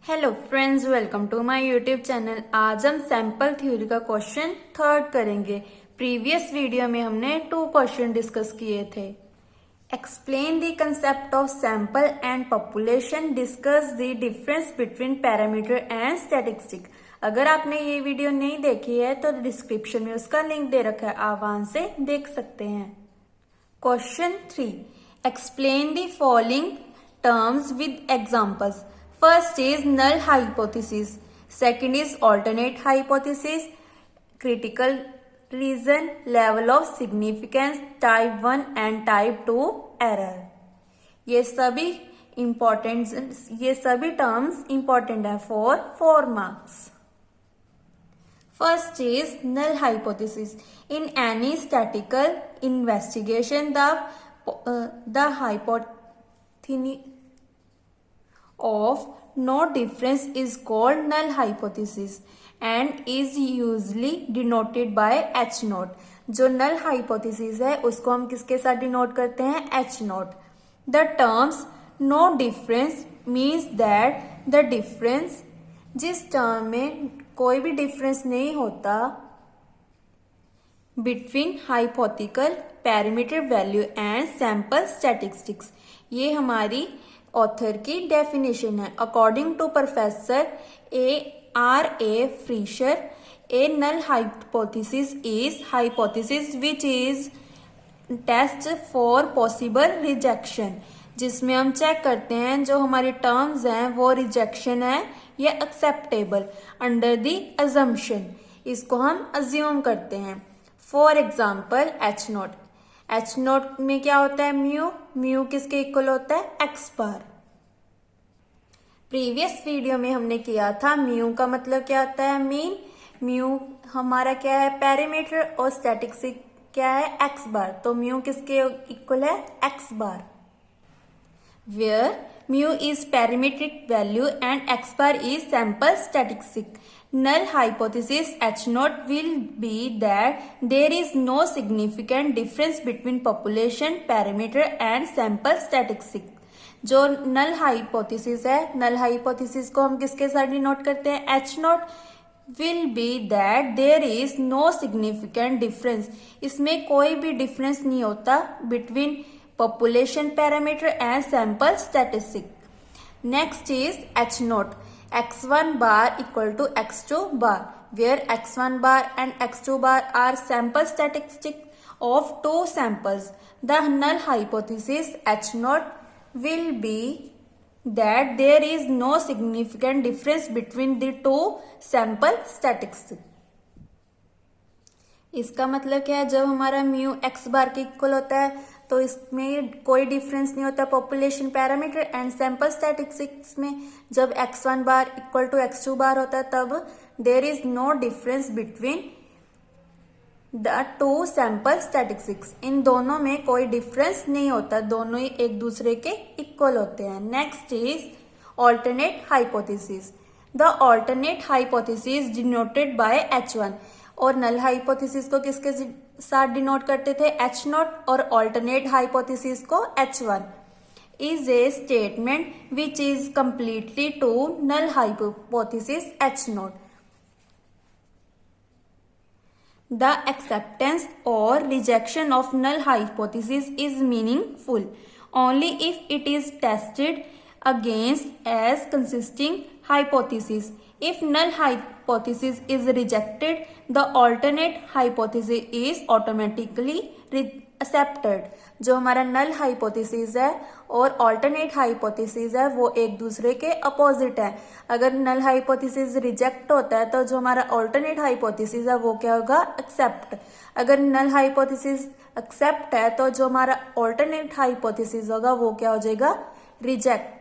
Hello friends, welcome to my YouTube channel. आज हम sample theory का क्वेश्चन थर्ड करेंगे। प्रीवियस वीडियो में हमने 2 क्वेश्चन डिस्कस किए थे। Explain the concept of sample and population, discuss the difference between parameter and statistic. अगर आपने ये वीडियो नहीं देखी है तो डिस्क्रिप्शन में उसका लिंक दे रखा है, आप वहां से देख सकते हैं। Question 3, explain the following terms with examples. First is null hypothesis. Second is alternate hypothesis. Critical reason, level of significance, type 1 and type 2 error. ये सभी टर्म्स इंपॉर्टेंट है for 4 marks. First is null hypothesis. In any statistical investigation, the hypothesis of no difference is called null hypothesis and is usually denoted by H naught. जो null hypothesis है उसको हम किसके साथ denote करते हैं? H naught. The terms no difference means that the difference, जिस term में कोई भी डिफरेंस नहीं होता between hypothetical parameter value and sample statistics. ये हमारी ऑथर की डेफिनेशन है। According to professor A.R.A. Fisher, a null hypothesis is hypothesis which is test for possible rejection, जिसमें हम चेक करते हैं जो हमारी टर्म्स हैं वो रिजेक्शन है या एक्सेप्टेबल अंडर द अजम्पशन, इसको हम अज्यूम करते हैं। For example H note, H note में क्या होता है? म्यू, म्यू किसके इक्वल होता है? एक्स बार। प्रीवियस वीडियो में हमने किया था म्यू का मतलब क्या होता है? मीन। म्यू हमारा क्या है? पैरामीटर, और स्टैटिस्टिक क्या है? एक्स बार। तो म्यू किसके इक्वल है? X bar. Where mu is parametric value and x bar is sample statistic. Null hypothesis H naught will be that there is no significant difference between population parameter and sample statistic. जो null hypothesis है, null hypothesis को हम किसके साथ denote करते हैं? H naught will be that there is no significant difference. इसमें कोई भी डिफरेंस नहीं होता between population parameter and sample statistic. Next is H naught, x1 bar equal to x2 bar, where x1 bar and x2 bar are sample statistic of 2 samples. The null hypothesis H naught will be that there is no significant difference between the 2 sample statistics. इसका मतलब क्या है? जब हमारा mu x बार के equal होता है तो इसमें कोई डिफरेंस नहीं होता population parameter and sample statistics में। जब x1 bar equal to x2 बार होता है तब there is no difference between the 2 sample statistics. इन दोनों में कोई डिफरेंस नहीं होता, दोनों ही एक दूसरे के इक्वल होते हैं। Next is alternate hypothesis. The alternate hypothesis denoted by H1, और नल हाइपोथेसिस को किसके साथ डिनोट करते थे? H नॉट, और ऑल्टरनेट हाइपोथेसिस को H1 is a statement which is completely true null hypothesis H naught. The acceptance और rejection of null hypothesis is meaningful only if it is tested against as consisting hypothesis. If null hypothesis is rejected, the alternate hypothesis is automatically accepted. जो हमारा null hypothesis है और alternate hypothesis है वो एक दूसरे के अपोजिट है। अगर null hypothesis रिजेक्ट होता है तो जो हमारा alternate hypothesis है वो क्या होगा? एक्सेप्ट। अगर null hypothesis एक्सेप्ट है तो जो हमारा alternate hypothesis होगा वो क्या हो जाएगा? Reject.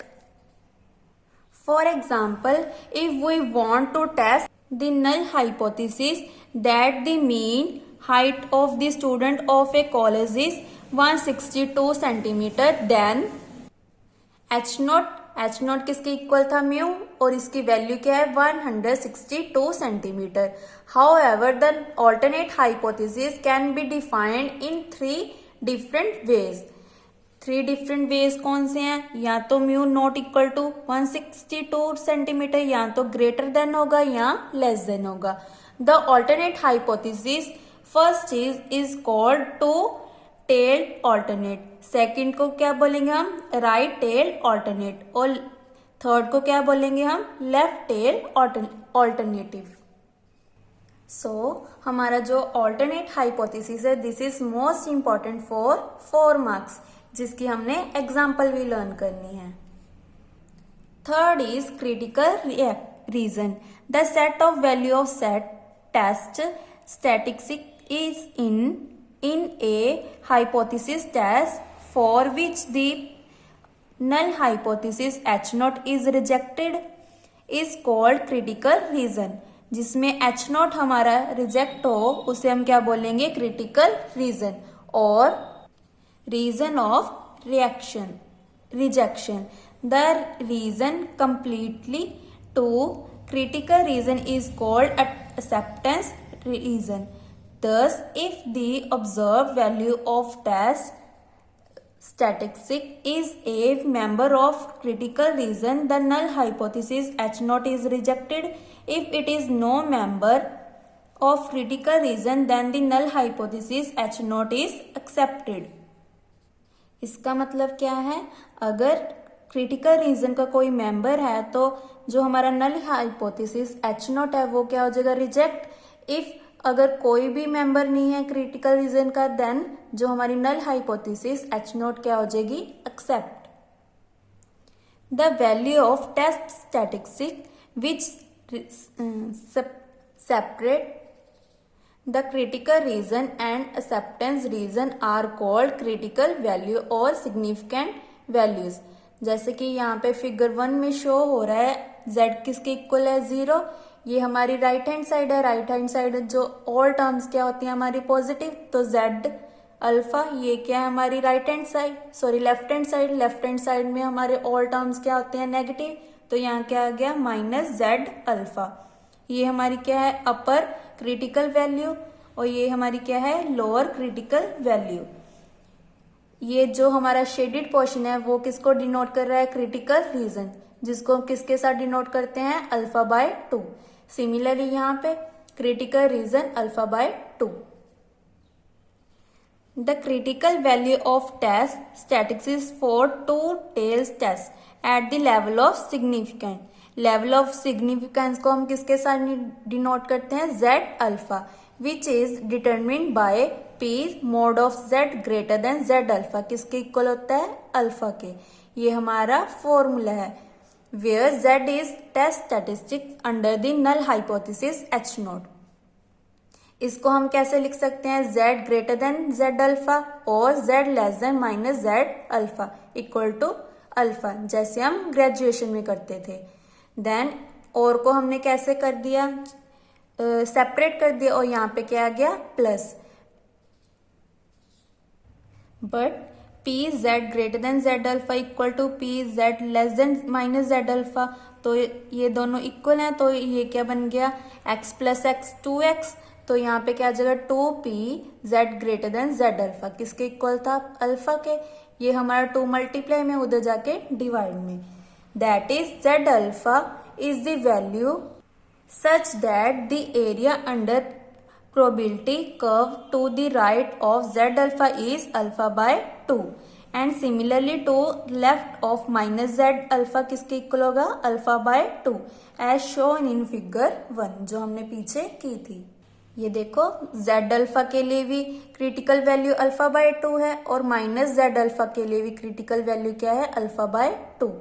For example, if we want to test the null hypothesis that the mean height of the student of a college is 162 centimeter, then H naught किसके इक्वल था? म्यू, और इसकी वैल्यू क्या है? 162 centimetre. However, the alternate hypothesis can be defined in 3 different ways. 3 different ways कौन से हैं, या तो mu not equal to 162 centimetre, या तो ग्रेटर देन होगा या लेस देन होगा। The alternate hypothesis first is called two tailed alternate, second को क्या बोलेंगे हम, राइट टेल्ड ऑल्टरनेट, और थर्ड को क्या बोलेंगे हम, लेफ्ट टेल्ड ऑल्टरनेटिव। सो हमारा जो ऑल्टरनेट हाइपोथेसिस है this is most important for 4 marks, जिसकी हमने एग्जाम्पल भी लर्न करनी है। Third is critical region, the set of value of set test statistics is in a hypothesis test for which the null hypothesis H naught is rejected is called critical reason। जिसमें H naught हमारा reject हो उसे हम क्या बोलेंगे, critical region. और region of rejection, the region completely to critical reason is called acceptance reason। Thus if the observed value of test statistic is a member of critical reason, the null hypothesis H naught is rejected। If it is no member of critical reason, then the null hypothesis H naught is accepted। इसका मतलब क्या है, अगर critical reason का कोई member है तो जो हमारा नल हाइपोथेसिस H naught है वो क्या हो जाएगा, रिजेक्ट। इफ अगर कोई भी मेंबर नहीं है क्रिटिकल रीजन का, देन जो हमारी नल हाइपोथेसिस H naught क्या हो जाएगी, accept. The value of test statistic which separate the critical region and acceptance region are called critical value और सिग्निफिकेंट वैल्यूज। जैसे कि यहाँ पे फिगर 1 में शो हो रहा है z किसके इक्वल है, 0। ये हमारी राइट हैंड साइड है, राइट हैंड साइड जो ऑल टर्म्स क्या होती है हमारी पॉजिटिव, तो z अल्फा, ये क्या है हमारी right hand side, sorry left hand side, left hand side में हमारे ऑल टर्म्स क्या होते हैं, नेगेटिव, तो यहाँ क्या आ गया -z अल्फा। ये हमारी क्या है अपर क्रिटिकल वैल्यू, और ये हमारी क्या है लोअर क्रिटिकल वैल्यू। ये जो हमारा शेडेड पोर्शन है वो किसको डिनोट कर रहा है, क्रिटिकल रीजन, जिसको हम किसके साथ डिनोट करते हैं, α/2। सिमिलरली यहाँ पे critical region α/2। The critical value of test statistics for two tails test at the level of significant. Level of significance को हम किसके साथ डिनोट करते हैं, z alpha, which is determined by p mod of z greater than z alpha, किसके equal होता है, alpha के। ये हमारा फॉर्मूला है, where z is test statistics under the null hypothesis H naught। इसको हम कैसे लिख सकते हैं, z greater than z alpha और z less than -z alpha equal to alpha, जैसे हम ग्रेजुएशन में करते थे। देन और को हमने कैसे कर दिया, सेपरेट कर दिया, और यहाँ पे क्या आ गया plus. But P Z greater than Z alpha equal to P Z less than -z alpha, तो ये दोनों इक्वल हैं, तो ये क्या बन गया x + x 2x, तो यहाँ पे क्या आ जाएगा 2p z greater than z alpha, किसके इक्वल था, अल्फा के। ये हमारा 2 मल्टीप्लाई में उधर जाके डिवाइड में, that is z alpha is the value such that the area under probability curve to the right of z alpha is α/2 and similarly to left of -z alpha किसके equal होगा, α/2 as shown in figure 1 जो हमने पीछे की थी। ये देखो z alpha के लिए भी क्रिटिकल वैल्यू α/2 है और -z अल्फा के लिए भी क्रिटिकल वैल्यू क्या है, α/2।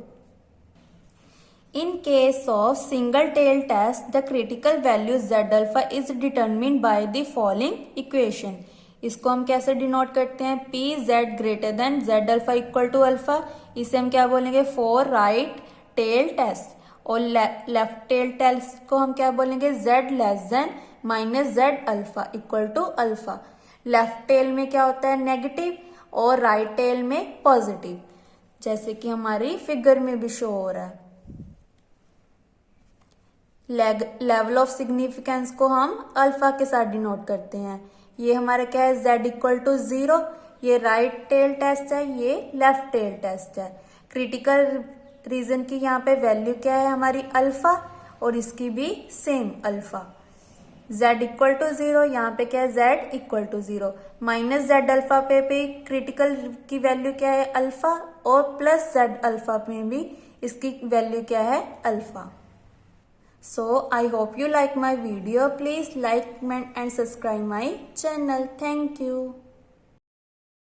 In case of single tail test, the critical value z alpha is determined by the following equation। इसको हम कैसे डिनोट करते हैं, p z greater than z alpha equal to alpha, इसे हम क्या बोलेंगे फॉर राइट टेल टेस्ट, और लेफ्ट टेल टेस्ट को हम क्या बोलेंगे z less than -z alpha equal to alpha. Left tail में क्या होता है नेगेटिव और राइट टेल में पॉजिटिव, जैसे कि हमारी फिगर में भी शो हो रहा है। लेवल ऑफ सिग्निफिकेंस को हम अल्फा के साथ डिनोट करते हैं। ये हमारा क्या है z इक्वल टू 0, ये राइट टेल टेस्ट है, ये लेफ्ट टेल टेस्ट है। क्रिटिकल रीजन की यहाँ पे वैल्यू क्या है हमारी अल्फा, और इसकी भी same alpha. z equal to 0, यहाँ पे क्या है z equal to 0, minus z alpha पे क्रिटिकल की वैल्यू क्या है अल्फा, और प्लस z अल्फा में भी इसकी वैल्यू क्या है alpha. So I hope you like my video. Please like, comment and subscribe my channel. Thank you.